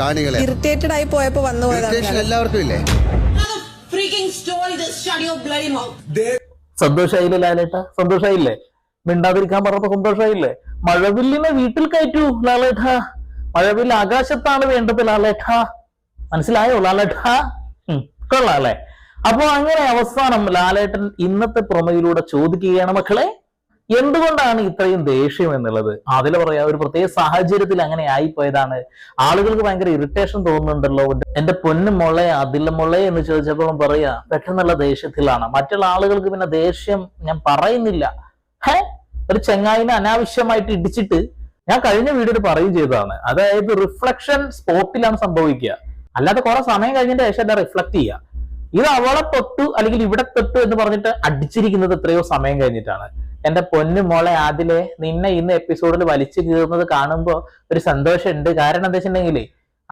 കാണികളെ ഇറിറ്റേറ്റഡ് ആയി പോയപ്പോ വന്നു പോയതാണ്. എല്ലാവർക്കും ഇല്ലേ? സന്തോഷായില്ലേ ലാലേട്ട? സന്തോഷായില്ലേ? മിണ്ടാതിരിക്കാൻ പറഞ്ഞപ്പോ സന്തോഷായില്ലേ? മഴവില്ലിനെ വീട്ടിൽ കയറ്റൂ ലാലേട്ട. മഴവില്ല് ആകാശത്താണ് വേണ്ടത് ലാലേട്ട. മനസ്സിലായോ ലാലേട്ട? കൊള്ളാല്ലേ? അപ്പൊ അങ്ങനെ അവസാനം ലാലേട്ടൻ ഇന്നത്തെ പ്രൊമോയിലൂടെ ചോദിക്കുകയാണ്, മക്കളെ എന്തുകൊണ്ടാണ് ഇത്രയും ദേഷ്യം എന്നുള്ളത്. അതിൽ പറയാ ഒരു പ്രത്യേക സാഹചര്യത്തിൽ അങ്ങനെ ആയിപ്പോയതാണ്. ആളുകൾക്ക് ഭയങ്കര ഇറിറ്റേഷൻ തോന്നുന്നുണ്ടല്ലോ. എന്റെ പൊന്നു മുളയെ അതില്ല മുളയെ എന്ന് ചോദിച്ചപ്പോഴും പറയാ പെട്ടെന്നുള്ള ദേഷ്യത്തിലാണ്. മറ്റുള്ള ആളുകൾക്ക് പിന്നെ ദേഷ്യം ഞാൻ പറയുന്നില്ല. ഒരു ചെങ്ങായിനെ അനാവശ്യമായിട്ട് ഇടിച്ചിട്ട് ഞാൻ കഴിഞ്ഞ വീഡിയോയിൽ പറയുകയും ചെയ്തതാണ്. അതായത് റിഫ്ലക്ഷൻ സ്പോട്ടിലാണ് സംഭവിക്കുക, അല്ലാതെ കുറെ സമയം കഴിഞ്ഞിട്ട് ശേഷം എന്നെ റിഫ്ലക്ട് ചെയ്യുക. ഇത് അവളെ തൊട്ടു അല്ലെങ്കിൽ ഇവിടെ തൊട്ടു എന്ന് പറഞ്ഞിട്ട് അടിച്ചിരിക്കുന്നത് എത്രയോ സമയം കഴിഞ്ഞിട്ടാണ്. എന്റെ പൊന്നു മോളെ ആദിലെ, നിന്നെ ഇന്ന് എപ്പിസോഡിൽ വലിച്ചു കീറുന്നത് കാണുമ്പോൾ ഒരു സന്തോഷമുണ്ട്. കാരണം എന്താ വെച്ചിട്ടുണ്ടെങ്കിൽ